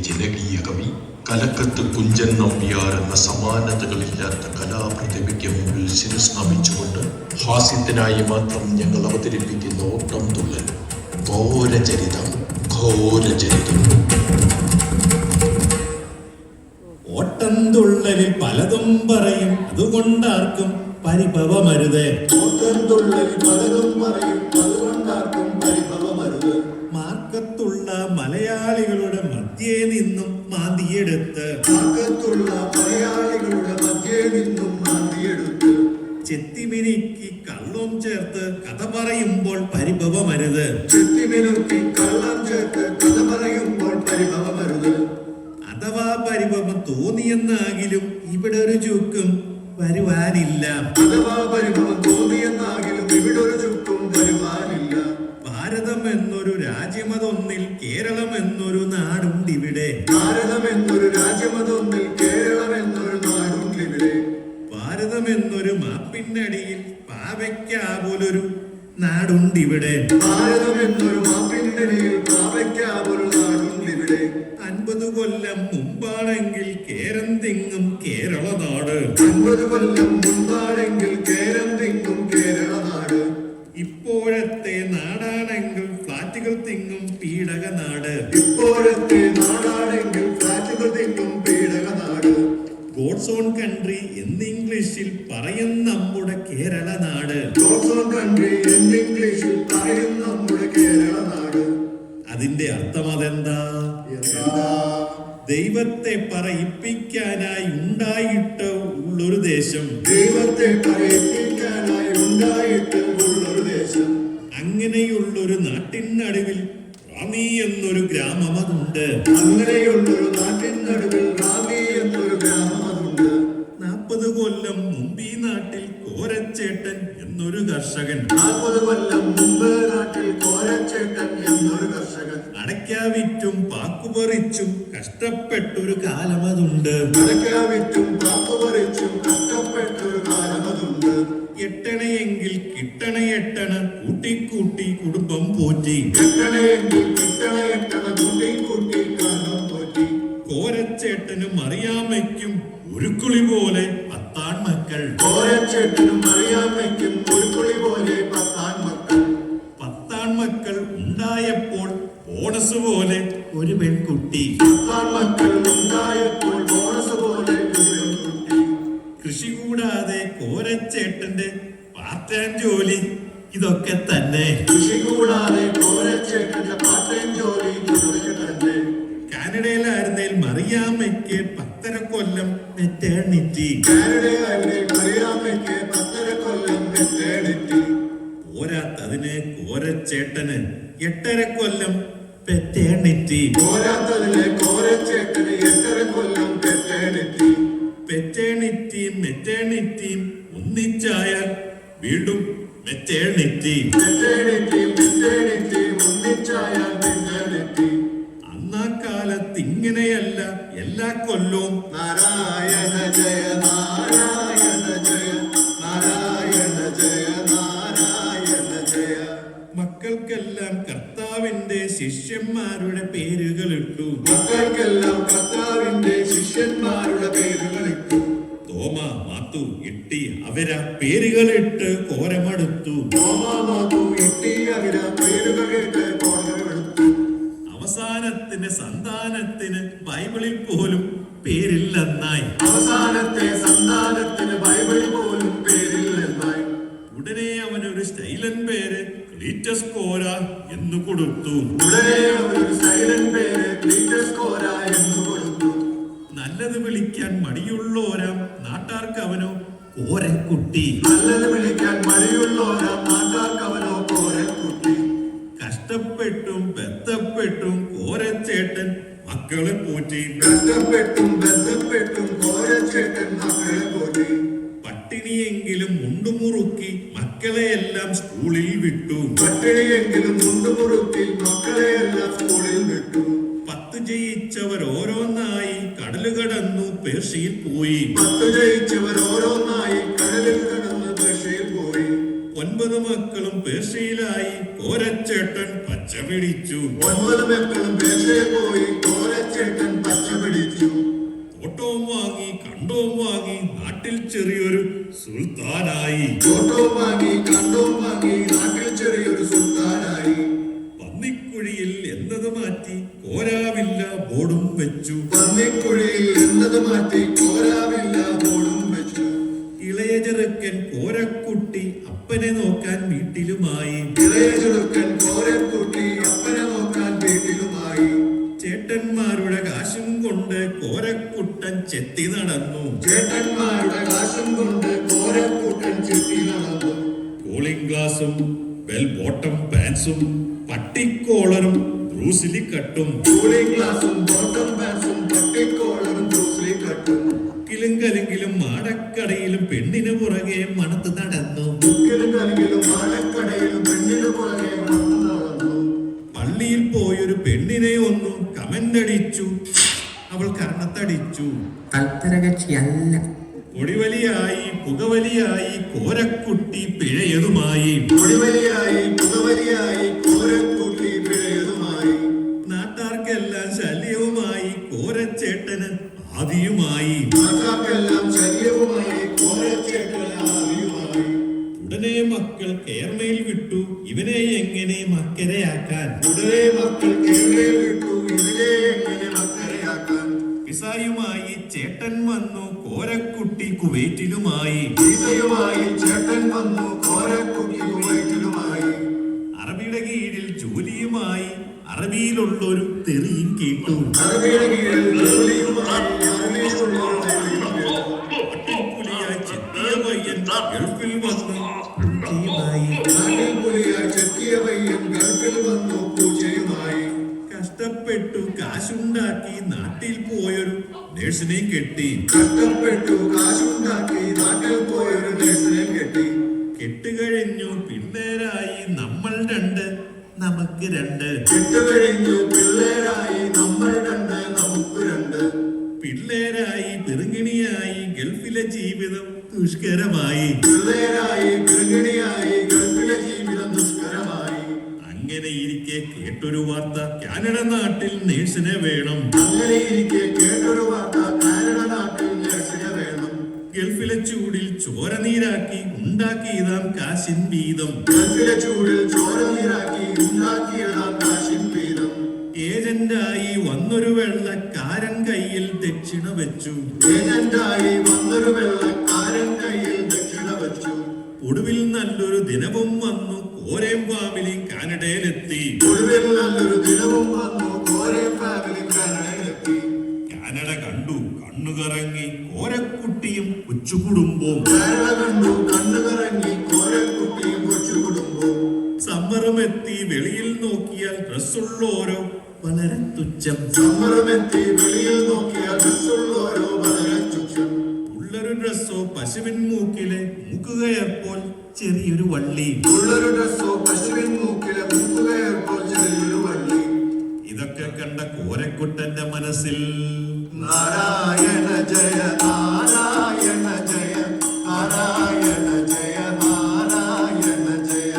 ജനകീയ കവി കലക്കത്ത് കുഞ്ചൻ നമ്പ്യാർ എന്ന സമാനതകളില്ലാത്ത കലാപ്രതിഭയ്ക്ക് മുമ്പിൽ ശിരസ് നമിച്ചുകൊണ്ട് ഹാസ്യത്തിനായി മാത്രം ഞങ്ങൾ അവതരിപ്പിക്കുന്ന ഓട്ടം തുള്ളൽ ഘോരചരിതം. ഓട്ടം തുള്ളലിൽ പലതും പറയും, അതുകൊണ്ടാർക്കും പരിഭവമരുത്. ഓട്ടം തുള്ളലിൽ പലതും പറയും, അതുകൊണ്ടാർക്കും പരിഭവമരുത്. മാർക്കത്തുള്ള മലയാളികളുടെ മധ്യേ നിന്നും മാന്തിയെടുത്ത് ചെത്തിമിനുക്കി കള്ളും ചേർത്ത് കഥ പറയുമ്പോൾ പരിഭവമരുത്. അഥവാ പരിഭവം തോന്നിയെന്നാകിലും ഇവിടെ ഒരു ചുക്കും വരുവാനില്ല. ഭാരതം എന്നൊരു രാജ്യമതൊന്നിൽ കേരളം എന്നൊരു നാടുണ്ടിവിടെ. ഭാരതം എന്നൊരു മാപ്പിനടിയിൽ പാവയ്ക്കാപോലൊരു നാടുണ്ടിവിടെ. 50 കൊല്ലം മുമ്പാണെങ്കിൽ കേരം തിങ്ങും കേരള നാട്. ഇപ്പോഴത്തെ നാടാണെങ്കിൽ ഫ്ലാറ്റുകൾ തിങ്ങും പീഡക നാട്. ഗോഡ്സ് ഓൺ കൺട്രി എന്ന് ഇംഗ്ലീഷിൽ പറയും നമ്മുടെ കേരള നാട്. അതിന്റെ അർത്ഥം അതെന്താ? ദൈവത്തെ പറയിപ്പിക്കാനായി ഉണ്ടായിട്ട് ഉള്ളൊരു ദേശം. അങ്ങനെയുള്ളൊരു നാട്ടിനടുവിൽ റാന്നി എന്നൊരു ഗ്രാമം അതുണ്ട്. 40 കൊല്ലം മുമ്പ് ഈ നാട്ടിൽ കോരച്ചേട്ടൻ എന്നൊരു കർഷകൻ. അടയ്ക്ക വിറ്റും പാക്കുപറിച്ചും കഷ്ടപ്പെട്ടൊരു കാലം അതുണ്ട്. എട്ടണയെങ്കിൽ കിട്ടണ എട്ടണ കൂട്ടിക്കൂട്ടി കുടുംബം പോറ്റി. കോരച്ചേട്ടനും അറിയാമയ്ക്കും ഒരു കുളി പോലെ 10 ആൺമക്കൾ. 10 ആൺമക്കൾ ഉണ്ടായപ്പോൾ ബോണസ് പോലെ ഒരു പെൺകുട്ടി. കൃഷി കൂടാതെ കോരച്ചേട്ടന്റെ പാർട്ട് ടൈം ജോലി ഇതൊക്കെ തന്നെ. കാനഡയിലായിരുന്നേൽ മറിയാമ്മയ്ക്ക് 10.5 കൊല്ലം മെറ്റേണിറ്റി. പോരാത്തതിന് കോരച്ചേട്ടന് 8.5 കൊല്ലം പെറ്റേണിറ്റി. പെറ്റേണിറ്റിയും മെറ്റേണിറ്റിയും ഒന്നിച്ചായാൽ വീണ്ടും മെറ്റേണിറ്റി. അന്നാ കാലത്ത് ഇങ്ങനെയല്ല എല്ലാ കൊല്ലവും നാരായണ ജയ നാരായണ ജയ നാരായണ ജയ നാരായണ ജയ. മക്കൾക്കെല്ലാം കർത്താവിന്റെ ശിഷ്യന്മാരുടെ പേരുകളിട്ടു. തോമ, മാത്തു, ഇട്ടി അവര പേരുകളിട്ട് കോരമെടുത്തു. അവസാനത്തിന് സന്താനത്തിന് ബൈബിളിൽ പോലും പേരില്ലെന്നായി. ഉടനെ അവനൊരു സ്റ്റൈലൻ പേര് ക്ലീറ്റസ് കോര എന്ന് കൊടുത്തു. നല്ലത് വിളിക്കാൻ മടിയുള്ളോരാം നാട്ടാർക്ക് അവനോ കോരക്കുട്ടി. കഷ്ടപ്പെട്ടും ബന്ധപ്പെട്ടും കോരച്ചേട്ടൻ മക്കളെ പോറ്റി. പട്ടിണിയെങ്കിലും മുണ്ടുമുറുക്കി മക്കളെയെല്ലാം സ്കൂളിൽ വിട്ടു. 10 ജയിച്ചവർ ഓരോന്നായി കടല് കടന്നു പേർഷ്യയിൽ പോയി. 9 മക്കളും പേർഷ്യയിലായി. കോരച്ചേട്ടൻ പച്ച പിടിച്ചു. 9 മക്കളും പേർഷ്യയിൽ പോയി. കോരച്ചേട്ടൻ ചെറിയൊരു സുൽത്താനായി. തോട്ടവും വാങ്ങി കണ്ടവും വാങ്ങി നാട്ടിൽ ചെറിയൊരു സുൽത്താനായി. പന്നിക്കുഴിയിൽ എന്നത് മാറ്റി കോരാവില്ല ബോർഡും വെച്ചു. പന്നിക്കുഴിയിൽ എന്നത് മാറ്റി കോരാവില്ല ബോർഡും വെച്ചു. ഇളയ ചെറുക്കൻ കോരക്കുട്ടി അപ്പനെ നോക്കാൻ വീട്ടിലുമായി. ഇളയ ചെറുക്കൻ കോരക്കുട്ടി അപ്പനെ നോക്കാൻ വീട്ടിലുമായി. ചേട്ടന്മാരുടെ കാശും കൊണ്ട് കോരക്കുട്ടൻ ചെത്തി നടന്നു. ചേട്ടന്മാരുടെ കാശും കൊണ്ട് കോരക്കുട്ടൻ ചെത്തി നടന്നു. കൂളിംഗ് ഗ്ലാസും ബെൽ ബോട്ടം പാൻസും പട്ടിക്കോളറും ബ്രൂസിലി കട്ടും കൂളിംഗ് ഗ്ലാസും ബോട്ടം പാൻസും പട്ടിക്കോളറും ബ്രൂസ്ലി കട്ടും. കിലുങ്കലെങ്കിലും മാടക്കടയിലും പെണ്ണിന് പുറകെ മണത്ത് നടന്നു. മുക്കിലും കലകിലും മാടക്കടയിലും പെണ്ണിന് പുറകെ നടന്നു നടന്നു. പള്ളിയിൽ പോയൊരു പെണ്ണിനെ ഒന്നു കമന്റടിച്ചു. അവൾ കർണത്തടിച്ചു. തൽപരകക്ഷിയല്ല. പൊടിവലിയായി പുകവലിയായി കോരക്കുട്ടി പിഴയതുമായി. പൊടിവലിയായി പുകവലിയായി കോരക്കുട്ടി പിഴയതുമായി. നാട്ടാർക്കെല്ലാം ശല്യവുമായി കോരച്ചേട്ടന് ആദിയുമായി. നാട്ടാർക്കെല്ലാം ശല്യവുമായി കോരച്ചേട്ടന് ആദിയുമായി. ഉടനെ മക്കൾ കേരളയിൽ വിട്ടു ഇവനെ എങ്ങനെ മക്കരയാക്കാൻ. ഉടനെ മക്കൾ കേരളയിൽ വിട്ടു ഇതിനെ എങ്ങനെ മക്കരയാക്കാൻ. പിസായുമായി ചേട്ടൻ വന്നു കോരക്കുട്ടി കുവൈറ്റിലുമായി. ഈസയുമായി ചേട്ടൻ വന്നു കോരക്കുട്ടി കുവൈറ്റിലുമായി. അറബിയുടെ കീഴിൽ ജോലിയുമായി അറബിയിലുള്ളൊരു തെറിയും കേട്ടു. അറബിയുടെ കീഴിൽ ജോലിയുമായി അറബിയിലുള്ളൊരു തെറിയും കേട്ടു. പട്ടിപ്പുലിയായി ചെത്തിയ പയ്യൻ ഗൾഫിൽ വന്നു പൂച്ചയുമായി. നാട്ടിൽ പുലിയായി ചെത്തിയ പയ്യൻ ഗൾഫിൽ വന്നു പൂച്ചയുമായി. കഷ്ടപ്പെട്ടു കാശുണ്ടാക്കി നാട്ടിൽ പോയൊരു നേഴ്സിനെ കെട്ടി. കഷ്ടപ്പെട്ടു കാശുണ്ടാക്കി നാട്ടിൽ പോയൊരു നേഴ്സിനെ കെട്ടി. കെട്ടുകഴിഞ്ഞു പിള്ളേരായി നമ്മൾ രണ്ട് നമുക്ക് രണ്ട്. കെട്ടുകഴിഞ്ഞു പിള്ളേരായി നമ്മൾ രണ്ട് നമുക്ക് രണ്ട്. പിള്ളേരായി പിറുങ്ങിണിയായി ഗൾഫിലെ ജീവിതം ദുഷ്കരമായി. പിള്ളേരായി ഗർഭിണിയായി ഗൾഫിലെ ജീവിതം ദുഷ്കരമായി. അങ്ങനെ ഇരിക്കെ കേട്ടൊരു വാർത്ത കാനഡ നാട്ടിൽ നേഴ്സിനെ വേണം. അങ്ങനെ ഇരിക്കെ കേട്ടൊരു വാർത്ത കാനഡ നാട്ടിൽ നേഴ്സിനെ വേണം. ഗൾഫിലെ ചൂടിൽ ചോര നീരാക്കി ഉണ്ടാക്കിയതാം കാശിൻ വീതം. ഗൾഫിലെ ചൂടിൽ ചോര നീരാക്കി ഉണ്ടാക്കിയതാം കാശിൻ വീതം. ഏജന്റായി വന്നൊരു വെള്ളക്കാരൻ കയ്യിൽ ദക്ഷിണ വെച്ചു. ഏജന്റായി വന്നൊരു വെള്ളക്കാരൻ കയ്യിൽ ദക്ഷിണ വെച്ചു. ഒടുവിൽ നല്ലൊരു ദിനവും വന്നു കോരേം ഫാമിലി കാനഡയിലെത്തി. ഒടുവിൽ നല്ലൊരു ദിനവും വന്നു കോരെ ഫാമിലി കാനഡയിലെത്തി. കാനഡ കണ്ടു കണ്ണുകറങ്ങി കോരക്കുട്ടിയും കൊച്ചുകുടുംബവും. കാനഡ കണ്ടു കണ്ണുകറങ്ങി കോരക്കുട്ടിയും കൊച്ചു കുടുംബവും. സമ്മറുമെത്തി വെളിയിൽ നോക്കിയാൽ ഡ്രസ്സുള്ളോരോ വളരെ തുച്ഛം. സമ്മറുമെത്തി വെളിയിൽ നോക്കിയാൽ ഡ്രസ്സുള്ളോരോ വളരെ തുച്ഛം. ഉള്ളൊരു ഡ്രസ്സോ പശുവിൻ മൂക്കിലെ മൂക്കുകയപ്പോൾ ചെറിയൊരു വള്ളി. ഉള്ളൊരു ഡ്രസ്സോ പശുവിൻ മൂക്കിലെ മൂക്കുകയപ്പോൾ ചെറിയൊരു വള്ളി. ഇതൊക്കെ കണ്ട കോരക്കുട്ടന്റെ മനസ്സിൽ നാരായണ ജയ നാരായണ ജയ നാരായണ ജയ നാരായണ ജയ.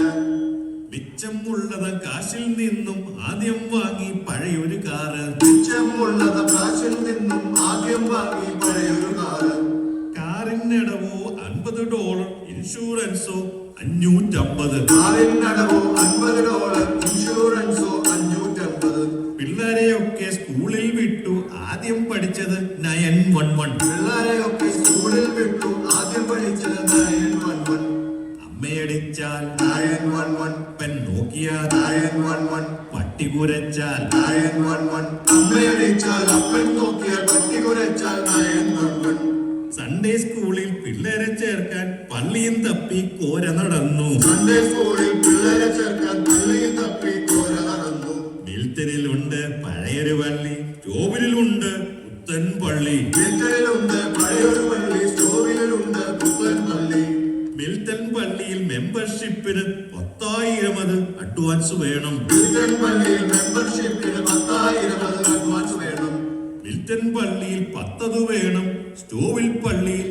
മിച്ചമുള്ളത് കാശിൽ നിന്നും ആദ്യം വാങ്ങി പഴയൊരു കാറ്. മിച്ചമുള്ളത് കാശിൽ നിന്നും ആദ്യം വാങ്ങി പഴയൊരു കാറ്. കാറിനടവോ $50, ഇൻഷുറൻസോ 550. കാറിനടവോ $50, ഇൻഷുറൻസോ 550. പിള്ളേരെയൊക്കെ സ്കൂളിൽ വിട്ടു ആദ്യം പഠിച്ചത് 911. പിള്ളേരെയൊക്കെ സ്കൂളിൽ വിട്ടു ആദ്യം പഠിച്ചത് 911. അമ്മയടിച്ചാൽ 911. പെൻ നോക്കിയാൽ 911. പട്ടി കുരച്ചാൽ 911. അമ്മയടിച്ചാൽ അപ്പൻ നോക്കിയാൽ പട്ടി കുരച്ചാൽ 911. സൺഡേ സ്കൂളിൽ പിള്ളേരെ ചേർക്കാൻ പള്ളിയും തപ്പി കോര നടന്നു. സൺഡേ സ്കൂളിൽ പിള്ളേരെ ചേർക്കാൻ പള്ളിയിൽ തപ്പി കോര നടന്നു. മിൽട്ടനിലുണ്ട് പഴയൊരു പള്ളി, സ്റ്റോവിലുണ്ട് പുത്തൻ പള്ളി. മിൽട്ടനിലുണ്ട് പഴയൊരു പള്ളി, സ്റ്റോവിലുണ്ട് പുത്തൻ പള്ളി. മിൽട്ടൺ പള്ളിയിൽ മെമ്പർഷിപ്പിന് 10,000 അത് അഡ്വാൻസ് വേണം. മിൽട്ടൺ പള്ളിയിൽ മെമ്പർഷിപ്പിന് 10,000 അഡ്വാൻസ് വേണം. മിൽട്ടൺ പള്ളിയിൽ 10 വേണം, സ്റ്റോവിൽ പള്ളിയിൽ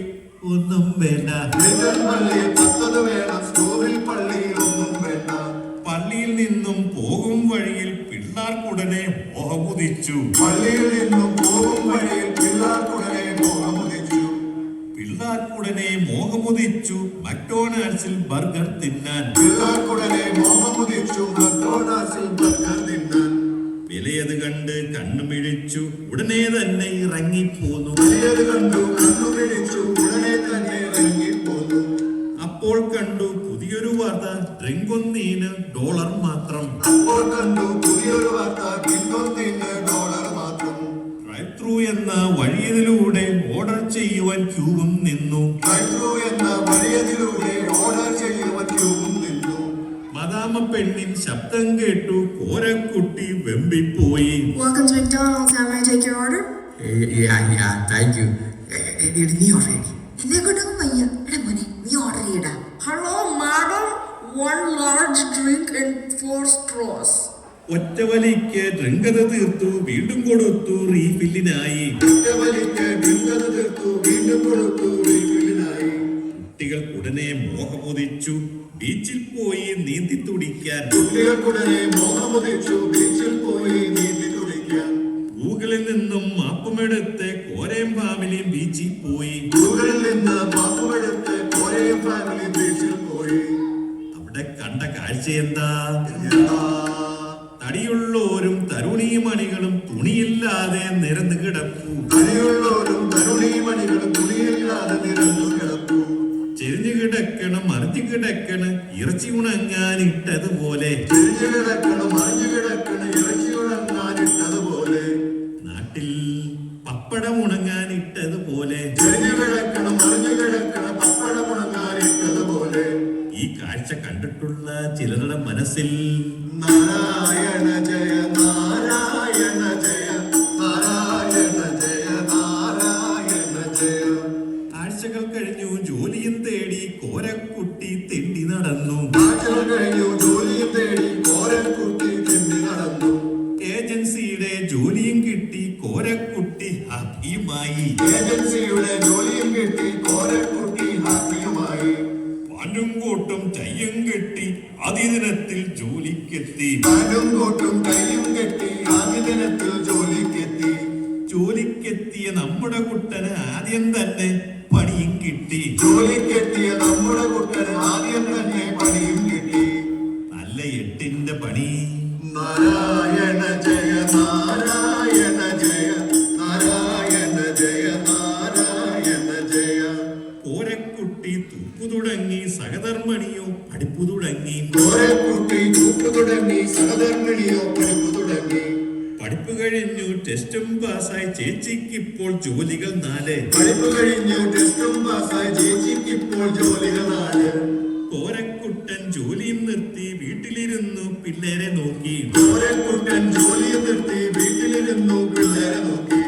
ഒന്നും വേണ്ട. മിൽട്ടൺ പള്ളിയിൽ 10 വേണം, സ്റ്റോവിൽ പള്ളിയിൽ ഒന്നും വേണ്ട. പള്ളിയിൽ നിന്നും പോകും വഴിയിൽ പിള്ളാർക്കുടനെ മോഹമുദിച്ചു. പള്ളിയിൽ നിന്നും പോകും വഴിയിൽ പിള്ളാർക്കുടനെ മോഹമുദിച്ചു. പിള്ളാർക്കുടനെ മക്ഡൊണാൾഡ്സിൽ ബർഗർ തിന്നാൻ. പിള്ളാർക്കുടനെ മോഹമുദിച്ചു മക്ഡൊണാൾഡ്സിൽ ബർഗർ തിന്നാൻ. വിലയത് കണ്ട് കണ്ണുമിഴിച്ചു ഉടനെ തന്നെ ഇറങ്ങിപ്പോന്നു. വിലയത് കണ്ടു കണ്ണുമിഴിച്ചു ഉടനെ തന്നെ ഇറങ്ങിപ്പോന്നു. അപ്പോൾ കണ്ടു പുതിയൊരു വാർത്ത, ഡ്രിങ്ക് ഒന്നിന് $1 മാത്രം. അപ്പോൾ കണ്ടു പുതിയൊരു വാർത്ത, ഡ്രിങ്ക് ഒന്നിന് $1 മാത്രം. ഡ്രൈവ് ത്രൂ എന്ന വഴിയതിലൂടെ ഓർഡർ ചെയ്യുവാൻ ക്യൂവും നിന്നു. ഡ്രൈവ് ത്രൂ എന്ന വഴിയതിലൂടെ ഓർഡർ ചെയ്യുവാൻ ക്യൂവും നിന്നു. മദാമ പെണ്ണിൻ ശബ്ദം കേട്ടു കോരക്കുട്ടി വെമ്പിപ്പോയി. Welcome to McDonald's. How may I take your order? Yeah, thank you. നീ ഓർഡർ എന്നെ കൊണ്ടൊന്നും വയ്യ. എടാ മോനെ, നീ ഓർഡർ ചെയ്യടാ. Hello, madam. 1 large drink and 4 straws. ഒറ്റവലിക്ക് drink അത് തീർത്തു, വീണ്ടും കൊടുത്തു റീഫില്ലിനായി. ഒറ്റവലിക്ക് ഡ്രിങ്ക് അത് തീർത്തു, വീണ്ടും കൊടുത്തു റീഫില്ലിനായി. കുട്ടികൾ ഉടനെ മോഹമുദിച്ചു ബീച്ചിൽ പോയി നീന്തി തുടിക്കാൻ. കുട്ടികൾക്കുടനെ മോഹമുദിച്ചു ബീച്ചിൽ പോയി നീന്തി തുടിക്കാൻ. ഗൂഗിളിൽ നിന്നും മാപ്പുമെടുത്ത് കോരയും ഫാമിലിയും ബീച്ചിൽ പോയി. ഗൂഗിളിൽ നിന്ന് മാപ്പുമെടുത്ത് കോരയും ഫാമിലി ബീച്ചിൽ പോയി. അവിടെ കണ്ട കാഴ്ച എന്താ? എന്താ? തടിയുള്ളോരും തരുണീമണികളും തുണിയില്ലാതെ നിരന്ന് കിടപ്പു. തടിയുള്ളോരും തരുണീമണികളും തുണിയില്ലാതെ നിരന്നു കിടപ്പു. ചെരിഞ്ഞു കിടക്കണം, മറിഞ്ഞു കിടക്കണം, ഇറച്ചി ഉണങ്ങാനിട്ടതുപോലെ. ചെരിഞ്ഞു കിടക്കണം, മറിഞ്ഞു കിടക്കണം, ഇറച്ചി ഉണങ്ങാനിട്ടതുപോലെ. നാട്ടിൽ പപ്പടം ഉണങ്ങാനിട്ടതുപോലെ. ചെരിഞ്ഞു കിടക്കണം, മറിഞ്ഞു കിടക്കണം, പപ്പടം ഉണങ്ങാനിട്ടതുപോലെ. ഈ കാഴ്ച കണ്ടിട്ടുള്ള ചിലരുടെ മനസ്സിൽ നാരായണ ജയ നാരായണ ജയ നാരായണ ജയ നാരായണ ജയ. ആഴ്ചകൾ കഴിഞ്ഞു, ജോലിയും തേടി കോരക്കുട്ടി തെണ്ടി നടന്നു. ആഴ്ചകൾ കഴിഞ്ഞു, ജോലിയും തേടി കോരക്കുട്ടി തെണ്ടി നടന്നു. ഏജൻസിയുടെ ജോലിയും കിട്ടി, കോരക്കുട്ടി ഹാപ്പിയുമായി. ഏജൻസിയുടെ ജോലിയും കിട്ടി, കോരക്കുട്ടി ഹാപ്പിയുമായി. പാനും കോട്ടും ചയ്യും കെട്ടി അതിദിനത്തിൽ ജോലിക്കെത്തി. പാനും കോട്ടും കൈയും കെട്ടി ആദ്യ ദിനത്തിൽ ജോലിക്കെത്തി. ജോലിക്കെത്തിയ നമ്മുടെ കുട്ടന് ആദ്യം തന്നെ പണിയും കിട്ടി. ജോലിക്കെത്തിയ നമ്മുടെ കുട്ടന് ആദ്യം തന്നെ പണിയും കിട്ടി. നല്ല 8ന്റെ പണി. നാരായണ ജയ നാരായണ ജയ നാരായണ ജയ നാരായണ ജയ. കോരക്കുട്ടി തൂപ്പു തുടങ്ങി, സഹധർമ്മണിയോ പഠിപ്പു തുടങ്ങി. കോരക്കുട്ടി തൂപ്പു തുടങ്ങി, സഹധർമ്മിണിയോ പഠിപ്പു തുടങ്ങി. പഠിപ്പ് കഴിഞ്ഞു, ടെസ്റ്റും പാസ്സായി, ചേച്ചിക്കിപ്പോൾ ജോലികൾ 4. പഠിപ്പ് കഴിഞ്ഞു, ടെസ്റ്റും പാസ്സായി, ചേച്ചിക്കിപ്പോൾ ജോലികൾ 4. കോരക്കുട്ടൻ ജോലിയും നിർത്തി വീട്ടിലിരുന്നു പിള്ളേരെ നോക്കി. കോരക്കുട്ടൻ ജോലിയും നിർത്തി വീട്ടിലിരുന്നു പിള്ളേരെ നോക്കി.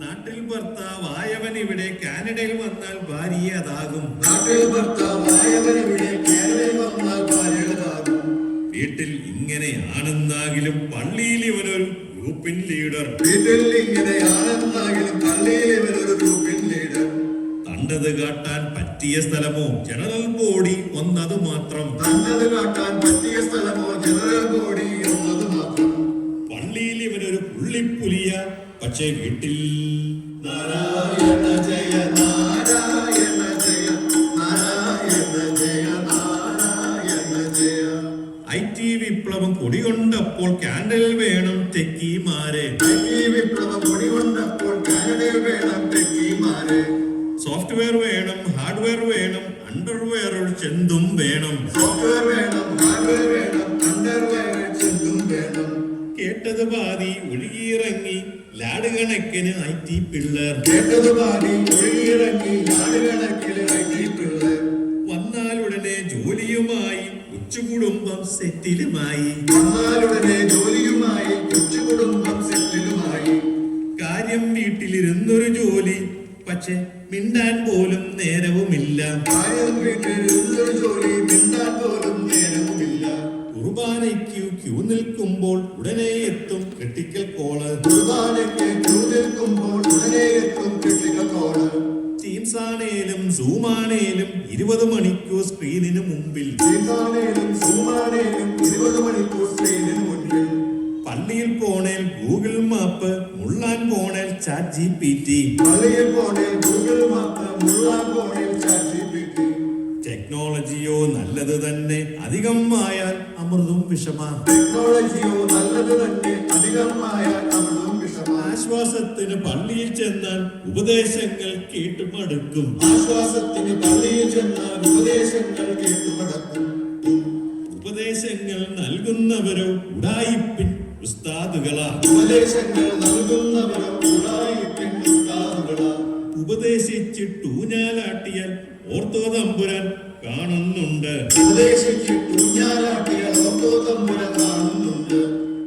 നാട്ടിൽ ഭർത്താവായവൻ ഇവിടെ, കാനഡയിൽ വന്നാൽ ഭാര്യ അതാകും. നാട്ടിൽ ഭർത്താവായവനിവിടെ, കാനഡയിൽ വന്നാൽ ഭാര്യകളാകും. വീട്ടിൽ ഇങ്ങനെയാണെന്നാകിലും പള്ളിയിൽ ഇവനൊരു ഗ്രൂപ്പിൻ ലീഡർ. വീട്ടിൽ ഇങ്ങനെയാണെന്നാകിലും പള്ളിയിൽ ഇവരൊരു ഗ്രൂപ്പിൻ ലീഡർ. തണ്ടത് കാട്ടാൻ പറ്റിയ സ്ഥലമോ ജനറൽ ബോഡി ഒന്നത് മാത്രം. തന്നത് കാട്ടാൻ പറ്റിയ സ്ഥലമോ ജനറൽ ബോഡി എന്നത് മാത്രം. പള്ളിയിൽ ഇവനൊരു പുള്ളിപ്പുലിയ, പക്ഷേ വീട്ടിൽ നാരായണ ജയ നാരായണ ജയ നാരായണ ജയ നാരായണ ജയ. IT വിപ്ലവം കൊടികൊണ്ടപ്പോൾ കാനഡയിൽ വേണം ടെക്കിമാരെ. ഈ വിപ്ലവം കൊടികൊണ്ടപ്പോൾ കാനഡയിൽ വേണം ടെക്കിമാരെ. സോഫ്റ്റ്വെയർ വേണം, ഹാർഡ്വെയർ വേണം, അണ്ടർവെയർ ചെന്തും വേണം. സോഫ്റ്റ്വെയർ വേണം, ഹാർഡ്വെയർ വേണം, അണ്ടർവെയർ ചെന്തും വേണം. കേട്ടത് പാതി ഒഴുകിയിറങ്ങി ലാഡ് കണക്കിന് IT പിള്ളേർ. കേട്ടത് പാടി ഒഴുകിയിറങ്ങി ലാടുകണക്കിൽ IT പിള്ളേർ. വന്നാലുടനെ ജോലിയുമായി കൊച്ചുകുടുംബം സെറ്റിലുമായി. വന്നാലുടനെ ജോലിയുമായി കൊച്ചുകുടുംബം സെറ്റിലുമായി. കാര്യം വീട്ടിലിരുന്നൊരു ജോലി, പക്ഷെ മിണ്ടാൻ പോലും നേരവുമില്ല. കാര്യം വീട്ടിലിരുന്നൊരു ജോലി, മിണ്ടാൻ പോലും നേരവുമില്ല. കുർബാനയ്ക്ക് ക്യൂ നിൽക്കുമ്പോൾ ഉടനെ എത്തും ക്രിട്ടിക്കൽ കോള്. കുർബാനയ്ക്ക് ക്യൂ നിൽക്കുമ്പോൾ ഉടനെ എത്തും ക്രിട്ടിക്കൽ കോള്. ടീംസ് ആണേലും സൂം ആണേലും 20 മണിക്കൂർ സ്ക്രീനിന് മുമ്പിൽ. ടീംസാണേലും സൂമാണേലും 20 മണിക്കൂർ സ്ക്രീനിന് മുന്നിൽ. പള്ളിയിൽ പോണേൽ ഗൂഗിൾ മാപ്പ്, മുള്ളാൻ പോണേൽ ChatGPT. പള്ളിയിൽ പോണേൽ ഗൂഗിൾ മാപ്പ്, മുള്ളാൻ പോണേൽ ChatGPT. ടെക്നോളജിയോ ടെക്നോളജിയോ നല്ലത് തന്നെ, അധികമായാൽ അമൃതും വിഷമാ. ടെക്നോളജിയോ നല്ലത് തന്നെ, അധികമായാൽ അമൃതും വിഷമാ. ആശ്വാസത്തിന് പള്ളിയിൽ ചെന്നാൽ ഉപദേശങ്ങൾ കേട്ടുമടുക്കും. ആശ്വാസത്തിന് പള്ളിയിൽ ചെന്നാൽ ഉപദേശങ്ങൾ കേട്ടുമടക്കും. ഉപദേശങ്ങൾ നൽകുന്നവരോ ഉഡായിപ്പിൻ ഉസ്താദുകളാ. ഉപദേശങ്ങൾ നൽകുന്നവരോ ഉഡായിപ്പിൻ ഉസ്താദുകളാ. ഉപദേശിച്ചിട്ട് ഊഞ്ഞാലാട്ടിയാൽ ഓർത്തോ തമ്പുരാൻ കാണുന്നുണ്ട്. ഉപദേശിച്ചിട്ട് ഊഞ്ഞാലാട്ടിയാൽ ഓർത്തോ തമ്പുരാൻ കാണുന്നുണ്ട്.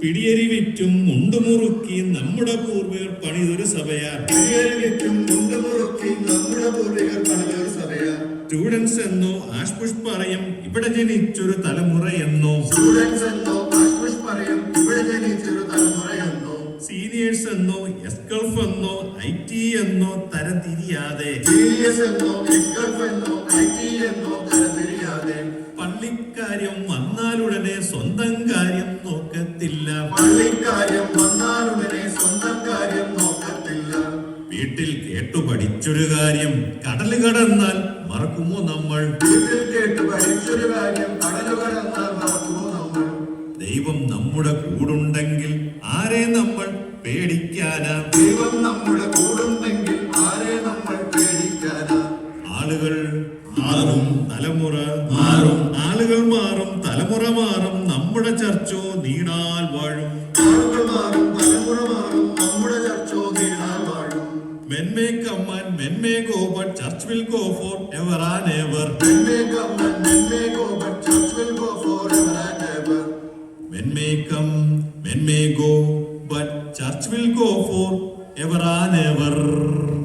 പിടിയരി വിറ്റും മുണ്ടുമുറുക്കി നമ്മുടെ പൂർവികർ പണിതൊരു സഭയാ. പിടിയരിവിറ്റും മുണ്ടുമുറുക്കി നമ്മുടെ പൂർവികർ പണിതൊരു സഭയാ. സ്റ്റുഡൻസ് എന്നോ ആഷ്പുഷ് പറയും ഇവിടെ ജനിച്ചൊരു തലമുറയെന്നോ. സ്റ്റുഡൻസ് എന്നോ ആഷ്പുഷ് പറയും ഇവിടെ ജനിച്ചൊരു തലമുറയെന്നോ. സീനിയേഴ്സ് എന്നോ എസ്കൾഫ് എന്നോ IT എന്നോ തരംതിരിയാതെ. സീരിയസ് എന്നോ എസ്കൾഫ് എന്നോ IT എന്നോ തരംതിരിയാതെ. പള്ളിക്കാര്യം വന്നാലുടനെ സ്വന്തം കാര്യം നോക്കത്തില്ല. പള്ളിക്കാര്യം വന്നാലുടനെ സ്വന്തം കാര്യം നോക്കത്തില്ല. വീട്ടിൽ കേട്ടു പഠിച്ചൊരു കാര്യം കടല് കടന്നാൽ മറക്കുമോ നമ്മൾ? വീട്ടിൽ കേട്ട് പഠിച്ചൊരു കാര്യം കടല് കടന്നാൽ മറക്കുമോ നമ്മൾ? ദൈവം നമ്മുടെ കൂടുണ്ടെങ്കിൽ ആരെ നമ്മൾ പേടിക്കാനാ? ദൈവം നമ്മുടെ കൂടുണ്ടെങ്കിൽ ആരെ നമ്മൾ പേടിക്കാനാ? ആളുകൾ മാറും, തലമുറ മാറും. ആളുകൾ മാറും, തലമുറ മാറും, നമ്മുടെ ചർച്ചോ നീണാൽ വാഴും. ആളുകൾ മാറും, തലമുറ മാറും, നമ്മുടെ ചർച്ചോ നീണാൽ വാഴും. Men may come and men may go, but church will go forever and ever. Men may come and men may go, but church will go forever and ever. Men may come, men may go, but church will go forever and ever.